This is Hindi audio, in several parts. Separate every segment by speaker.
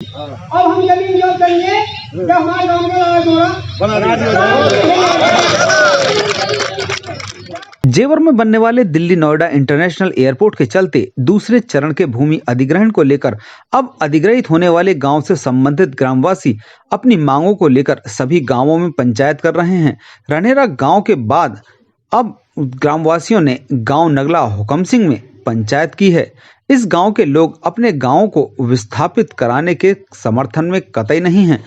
Speaker 1: अब हम जमीन जो करेंगे जब हमारे गाँव
Speaker 2: जेवर में बनने वाले दिल्ली नोएडा इंटरनेशनल एयरपोर्ट के चलते दूसरे चरण के भूमि अधिग्रहण को लेकर अब अधिग्रहित होने वाले गांव से संबंधित ग्रामवासी अपनी मांगों को लेकर सभी गांवों में पंचायत कर रहे हैं। रनेरा गांव के बाद अब ग्रामवासियों ने गांव नगला हुकम सिंह में पंचायत की है। इस गांव के लोग अपने गांव को विस्थापित कराने के समर्थन में कतई नहीं हैं।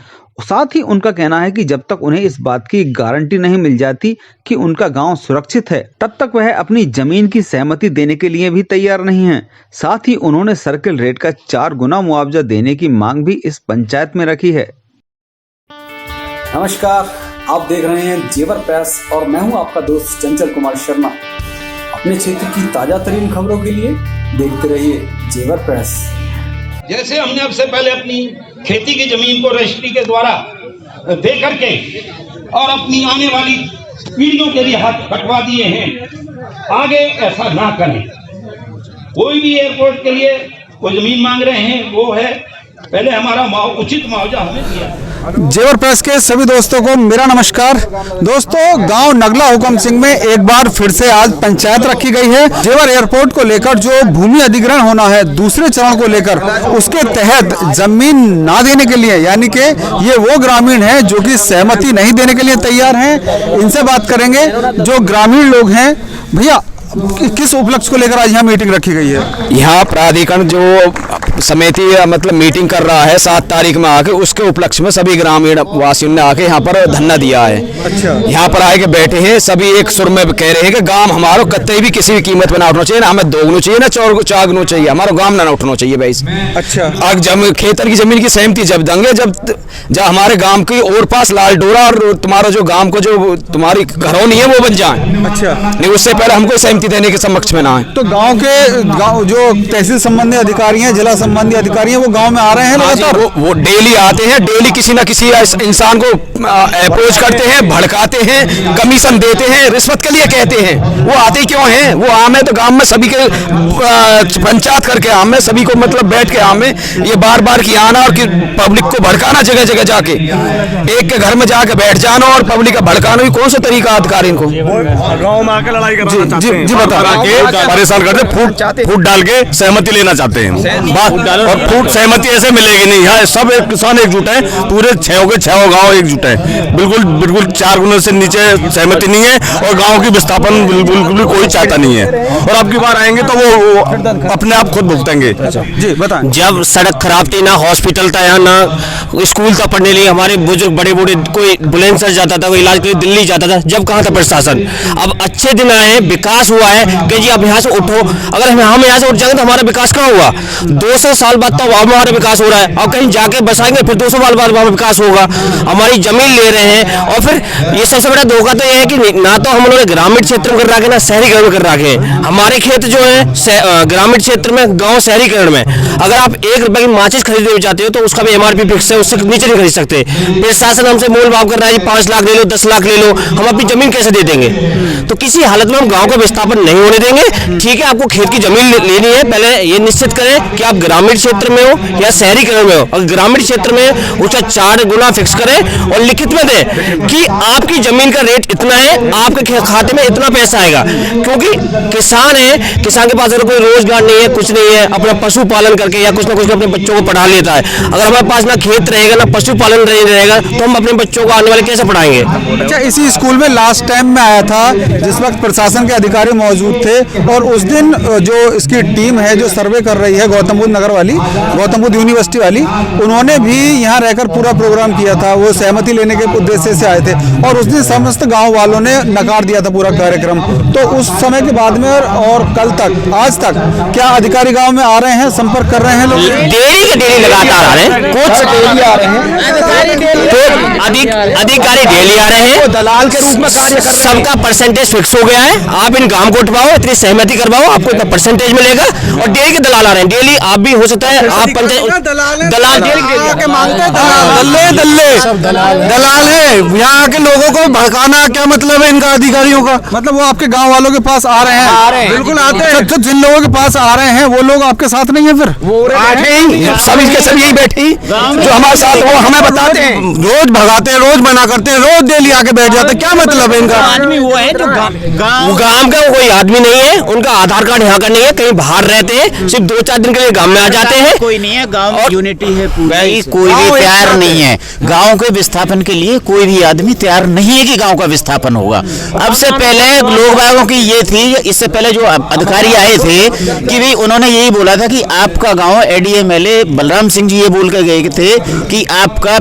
Speaker 2: साथ ही उनका कहना है कि जब तक उन्हें इस बात की गारंटी नहीं मिल जाती कि उनका गांव सुरक्षित है, तब तक वह अपनी जमीन की सहमति देने के लिए भी तैयार नहीं हैं। साथ ही उन्होंने सर्किल रेट का 4 गुना मुआवजा देने की मांग भी इस पंचायत में रखी है।
Speaker 3: नमस्कार, आप देख रहे हैं जेवर प्रेस और मैं हूं आपका दोस्त चंचल कुमार शर्मा। अपने क्षेत्र की ताजा तरीन खबरों के लिए देखते रहिए जेवर प्रेस।
Speaker 4: जैसे हमने अब से पहले अपनी खेती की जमीन को रजिस्ट्री के द्वारा दे करके और अपनी आने वाली पीढ़ियों के लिए हाथ कटवा दिए हैं, आगे ऐसा ना करें। कोई भी एयरपोर्ट के लिए वो जमीन मांग रहे हैं, वो है पहले हमारा उचित मुआवजा हमें दिया।
Speaker 5: जेवर प्रेस के सभी दोस्तों को मेरा नमस्कार। दोस्तों, गांव नगला हुकम सिंह में एक बार फिर से आज पंचायत रखी गई है। जेवर एयरपोर्ट को लेकर जो भूमि अधिग्रहण होना है दूसरे चरण को लेकर, उसके तहत जमीन ना देने के लिए, यानी कि ये वो ग्रामीण हैं जो कि सहमति नहीं देने के लिए तैयार हैं। इनसे बात करेंगे जो ग्रामीण लोग हैं। भैया, किस उपलक्ष्य को लेकर आज यहाँ मीटिंग रखी गई है?
Speaker 6: यहाँ प्राधिकरण जो समिति मतलब मीटिंग कर रहा है 7 तारीख में आके, उसके उपलक्ष्य में सभी ग्रामीण वासियों ने आके यहाँ पर धरना दिया है।
Speaker 5: अच्छा। यहाँ
Speaker 6: पर आके बैठे हैं, सभी एक सुर में कह रहे हैं कि गांव हमारा कतई भी किसी भी कीमत में ना उठना चाहिए, ना हमें दोगुना चाहिए ना चागुना चाहिए, हमारा गांव ना उठना चाहिए भाई।
Speaker 5: अच्छा।
Speaker 6: अब जब खेतर की जमीन की सहमति जब देंगे, जब हमारे गांव की और पास लाल डोरा और तुम्हारा जो गांव को जो तुम्हारी घरौनी है वो बन जाए।
Speaker 5: अच्छा।
Speaker 6: नहीं, उससे पहले हमको सहमति देने के समक्ष में ना है।
Speaker 5: तो गांव जो तहसील संबंधी अधिकारी हैं, जिला संबंधी अधिकारी हैं, वो गांव में आ रहे हैं लगातार?
Speaker 6: वो डेली आते हैं, डेली किसी ना किसी इंसान को अप्रोच करते हैं, भड़काते हैं, कमीशन देते हैं, रिश्वत के लिए कहते हैं। वो आते क्यों हैं? वो आम है तो गांव में सभी के पंचायत करके आम है, सभी को मतलब बैठ के आम है। ये बार बार की आना और पब्लिक को भड़काना, जगह जगह जाके एक के घर में जाके बैठ जाना और पब्लिक का भड़काना भी कौन सा तरीका अधिकारी इनको?
Speaker 7: गाँव में आके लड़ाई करना चाहते हैं।
Speaker 6: जी बता के परेशान करते, फूट डाल के सहमति लेना चाहते हैं। और फूट सहमति ऐसे मिलेगी नहीं। यहाँ सब एक किसान एकजुट है, पूरे 6 गांव एकजुट है। बिल्कुल 4 गुना से नीचे सहमति नहीं है और गांव की विस्थापन बिल्कुल भी कोई चाहता नहीं है। और अब की बार आएंगे तो वो अपने आप खुद भुगतेंगे।
Speaker 5: जी बताएं।
Speaker 6: जब सड़क खराब थी, ना हॉस्पिटल था, यहाँ ना स्कूल था पढ़ने लिए, हमारे बुजुर्ग बड़े बूढ़े कोई एम्बुलेंस जाता था, कोई इलाज के लिए दिल्ली जाता था। जब कहाँ था प्रशासन? अब अच्छे दिन आए, विकास हुआ है कि जी अब यहाँ से उठो। अगर हम यहाँ से उठ जाएंगे तो हमारा विकास कहाँ हुआ? 200 साल बाद तो अब हमारा विकास हो रहा है। और कहीं जाके बसाएंगे फिर 200 साल बाद हमारा विकास होगा। हमारी जमीन ले रहे हैं और फिर ये सबसे बड़ा धोखा तो ये है कि ना तो हम लोगों ने ग्रामीण क्षेत्र में कर रखे, ना शहरीकरण में कर रखे। हमारे खेत जो है ग्रामीण क्षेत्र में, गाँव शहरीकरण में। अगर आप 1 रुपए की माचिस खरीदने चाहते हो तो उसका भी MRP फिक्स है, उससे नीचे नहीं खरीद सकते। प्रशासन हमसे मोल भाव कर रहा है, 5 लाख ले लो, 10 लाख ले लो, हम अपनी जमीन कैसे दे देंगे? तो किसी हालत में हम गाँव का विस्थापन नहीं होने देंगे। ठीक है, आपको खेत की जमीन लेनी है, पहले ये निश्चित करें कि आप ग्रामीण क्षेत्र में हो या शहरीकरण में हो। अगर ग्रामीण क्षेत्र में उसका 4 गुना फिक्स करें और लिखित में दें कि आपकी जमीन का रेट इतना है, आपके खाते में इतना पैसा आएगा। क्योंकि किसान है, किसान के पास अगर कोई रोजगार नहीं है, कुछ नहीं है, अपना पशुपालन करके या कुछ ना कुछ अपने बच्चों को पढ़ा लेता है। अगर हमारे पास ना खेत रहेगा ना पशुपालन रहेगा तो हम अपने बच्चों को आने वाले कैसे पढ़ाएंगे?
Speaker 5: अच्छा, इसी स्कूल में लास्ट टाइम में आया था जिस वक्त प्रशासन के अधिकारी मौजूद थे, और उस दिन जो इसकी टीम है जो सर्वे कर रही है गौतम बुद्ध नगर वाली, गौतम बुद्ध यूनिवर्सिटी वाली, उन्होंने भी यहाँ रहकर पूरा प्रोग्राम किया था। वो सहमति लेने के उद्देश्य से आए थे और उस दिन समस्त गांव वालों ने नकार दिया था पूरा कार्यक्रम। तो उस समय के बाद में और कल तक, आज तक क्या अधिकारी गांव में आ रहे हैं, संपर्क कर रहे हैं लोग?
Speaker 6: डेली लगातार आ रहे हैं, कुछ डेली आ रहे हैं। तो अधिकारी डेली आ रहे हैं,
Speaker 5: दलाल के रूप में कार्य कर रहे हैं।
Speaker 6: सबका परसेंटेज फिक्स हो गया है। आप इन काम को उठवाओ, इतनी सहमति करवाओ, आपको इतना परसेंटेज मिलेगा। और डेली के दलाल आ रहे हैं, डेली आप भी हो सकता है आप पंचायत दलाल डेली
Speaker 5: मांगते हैं दलाल है। यहाँ के लोगों को भड़काना क्या मतलब है इनका अधिकारियों का? मतलब वो आपके गांव वालों के पास आ रहे हैं? बिल्कुल आते हैं। तो जिन लोगों के पास आ रहे हैं वो लोग आपके साथ नहीं है? फिर
Speaker 6: सभी के सब यही बैठी जो हमारे साथ वो हमें बताते हैं,
Speaker 5: रोज भगाते हैं, रोज मना करते हैं, रोज डेली आके बैठ जाते हैं। क्या मतलब है इनका?
Speaker 6: आदमी वो है जो गांव का कोई आदमी नहीं है, उनका आधार कार्ड यहाँ का नहीं है, कहीं बाहर रहते हैं, सिर्फ 2-4 दिन के लिए गांव में आ जाते हैं।
Speaker 8: कोई नहीं है, गांव में यूनिटी है पूरी, कोई भी तैयार नहीं है गांव के विस्थापन के लिए। कोई भी आदमी तैयार नहीं है कि गांव का विस्थापन होगा। अब से पहले लोग बागों की ये थी, इससे पहले जो अधिकारी आए थे कि भाई उन्होंने यही बोला था कि आपका गांव एडीएमएलए बलराम सिंह जी ये बोल के गए थे कि आपका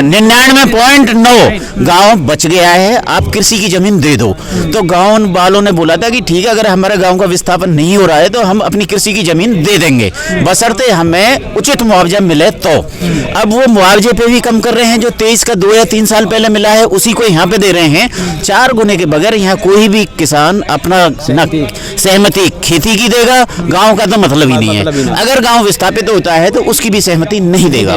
Speaker 8: 99.9 गांव बच गया है, आप कृषि की जमीन दे दो। तो गांव वालों ने बोला था कि ठीक है, अगर हमारे गांव का विस्थापन नहीं हो रहा है तो हम अपनी कृषि की जमीन दे देंगे, बशर्ते हमें उचित मुआवजा मिले तो। अब वो मुआवजे पे भी कम कर रहे हैं, जो 23 का 2 या 3 साल पहले मिला है उसी को यहाँ पे दे रहे हैं। 4 गुने के बगैर यहाँ कोई भी किसान अपना सहमति खेती की देगा, गांव का तो मतलब ही नहीं है। अगर गांव विस्थापित होता है तो उसकी भी सहमति नहीं देगा।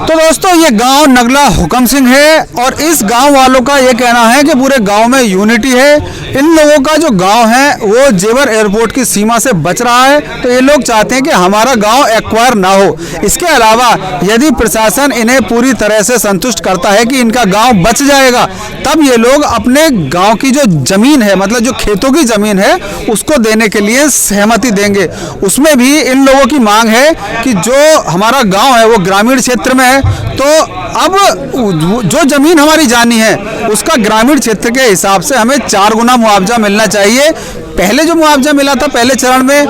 Speaker 5: तो दोस्तों ये गांव नगला हुकम सिंह है और इस गांव वालों का ये कहना है कि पूरे गांव में यूनिटी है। इन लोगों का जो गांव है वो जेवर एयरपोर्ट की सीमा से बच रहा है, तो ये लोग चाहते हैं कि हमारा गांव एक्वायर ना हो। इसके अलावा यदि प्रशासन इन्हें पूरी तरह से संतुष्ट करता है कि इनका गांव बच जाएगा, तब ये लोग अपने गांव की जो जमीन है, मतलब जो खेतों की जमीन है, उसको देने के लिए सहमति देंगे। उसमें भी इन लोगों की मांग है कि जो हमारा गांव है वो ग्रामीण क्षेत्र में है, तो अब जो जमीन हमारी जानी है उसका ग्रामीण क्षेत्र के हिसाब से हमें 4 गुना मुआवजा मिलना चाहिए। पहले जो मुआवजा मिला था पहले चरण में,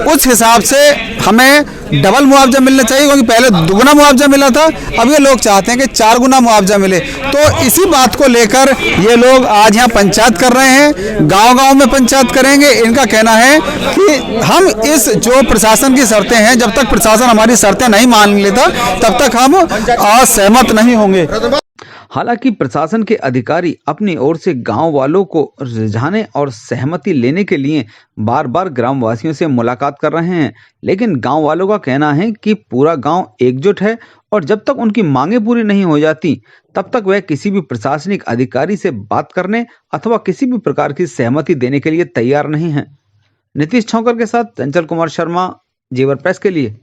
Speaker 5: उस हिसाब से हमें डबल मुआवजा मिलना चाहिए, क्योंकि पहले 2 गुना मुआवजा मिला था। अब ये लोग चाहते हैं कि 4 गुना मुआवजा मिले। तो इसी बात को लेकर ये लोग आज यहाँ पंचायत कर रहे हैं, गांव-गांव में पंचायत करेंगे। इनका कहना है कि हम इस जो प्रशासन की शर्तें हैं, जब तक प्रशासन हमारी शर्तें नहीं मान लेता तब तक हम असहमत नहीं होंगे।
Speaker 2: हालांकि प्रशासन के अधिकारी अपनी ओर से गांव वालों को रिझाने और सहमति लेने के लिए बार बार ग्रामवासियों से मुलाकात कर रहे हैं, लेकिन गांव वालों का कहना है कि पूरा गांव एकजुट है और जब तक उनकी मांगें पूरी नहीं हो जाती तब तक वह किसी भी प्रशासनिक अधिकारी से बात करने अथवा किसी भी प्रकार की सहमति देने के लिए तैयार नहीं है। नीतीश छौकर के साथ चंचल कुमार शर्मा, जेवर प्रेस के लिए।